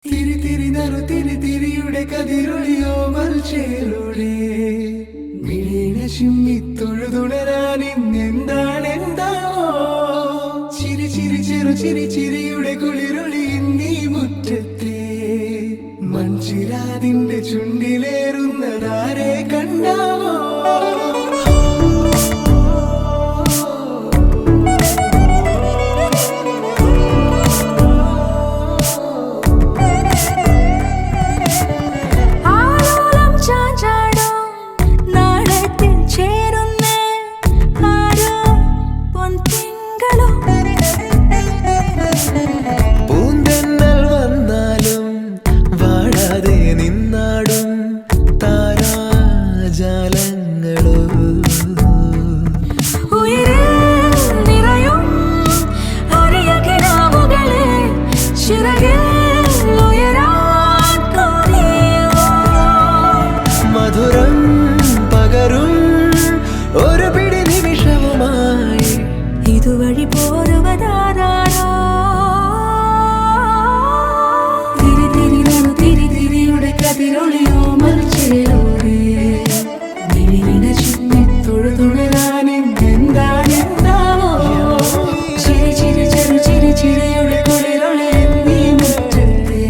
തിരി തിരി നറു തിരി തിരിയുടെ കതിരൊളിയോ മൽച്ചേലൂടെ മിഴീണ ചിമ്മി തൊഴുതുണരാൻ ഇന്നെന്താണെന്താവോ ചിരി ചിരി ചെറു ചിരി ചിരിയുടെ കുളിരൊളി ഇന്നീ മുറ്റത്തെ മൺചിരാതിന്റെ ചുണ്ടിലേറുന്നതാരെ കണ്ടാവോ മധുരം പകരും ഒരു പിടി നിമിഷവുമായി ഇതുവഴി പോരുവതാരോ തിരി തിരി നറു തിരി തിരിയുടെ കതിരൊളിയോ മൽച്ചേലൂടെ മിഴിയിണ ചിമ്മി തൊഴുതുണരാൻ ഇന്നെന്താണെന്താവോ ചിരി ചിരി ചെറു ചിരി ചിരിയുടെ കുളിരൊളി എന്നീ മുറ്റത്തെ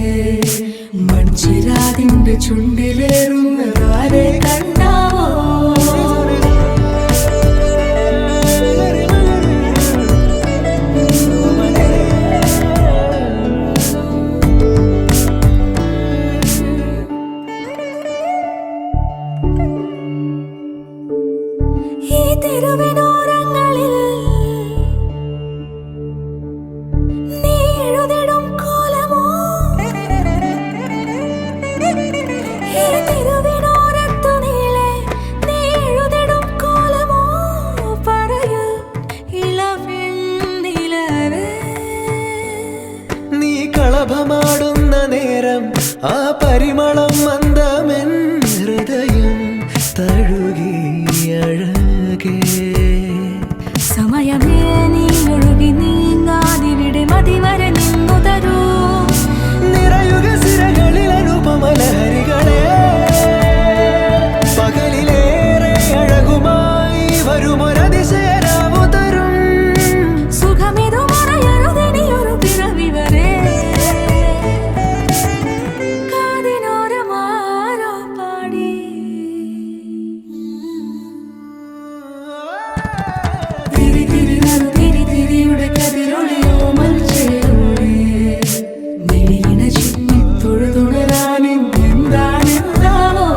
മൺചിരാതിന്റെ ചുണ്ടിലേറുന്നതാരെ കണ്ടാവോ ഈ തെരുവിനോരങ്ങളിൽ നീ എഴുതിടും കോലമോ ഈ തെരുവിനോരത്തു നീളെ നീ എഴുതിടും കോലമോ പറയൂ ഇളവെണ്ണിലവേ നീ കളഭമാടുന്ന നേരം ആ പരിമളം മന്ദമെൻ ഹൃദയം തഴുകി അഴകേ സമയമേ നീ ഒഴുകി നീങ്ങാതിവിടെ മതിവരെ നിന്നു തരൂ നിറയുക സിരകളിൽ അനുപമലഹരികളെ പകലിലേറെ അഴകുമായി വരുമൊരതിശയരാവു തരും സുഖമിതു മറയരുതിനിയൊരു പിറവി വരെ കാതിനോരമാരോ പാടി തിരി തിരി നറു തിരി തിരിയുടെ കതിരൊളിയോ മൽച്ചേലൂടെ മിഴിയിണ ചിമ്മി തൊഴുതുണരാൻ ഇന്നെന്താണെന്താവോ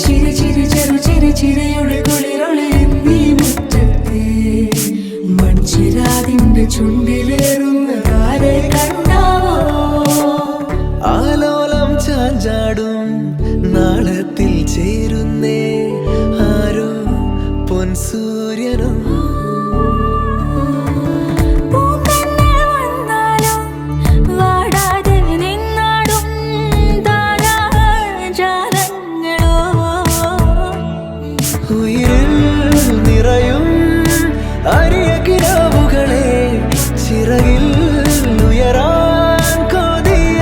ചിരി ചിരി ചെറു ചിരി ചിരിയുടെ കുളിരൊളി എന്നീ മുറ്റത്തെ മൺചിരാതിന്റെ ചുണ്ടിലേറുന്നതാരെ കണ്ടാവോ ആലോലം ചാഞ്ചാടും നാളത്തിൽ ചേരുന്നേ ആരോ പൊൻസൂര്യനും പൂന്തന്നെ വന്നാലും വാടാതെ നിന്നാടും താരാജാലങ്ങളോ ഉയിരിൽ നിറയും അരിയ കിനാവുകളെ ചിറകിൽ ഉയരാൻ കൊതിയ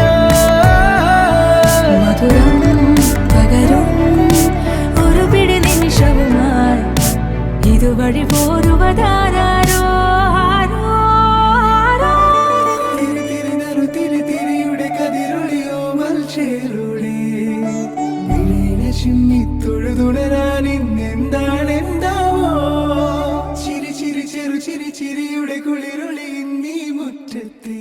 മധുരം പകരും ഒരു പിടി നിമിഷവുമായി ഇതുവഴി പോരുവതാരോ തിരി തിരി നറു തിരി തിരിയുടെ കതിരൊളിയോ മൽച്ചേലൂടെ മിഴീണ ചിമ്മി തൊഴുതുണരാൻ ഇന്നെന്താണെന്താവോ ചിരി ചിരി ചെറു ചിരി ചിരിയുടെ കുളിരൊളി നീ മുറ്റത്തെ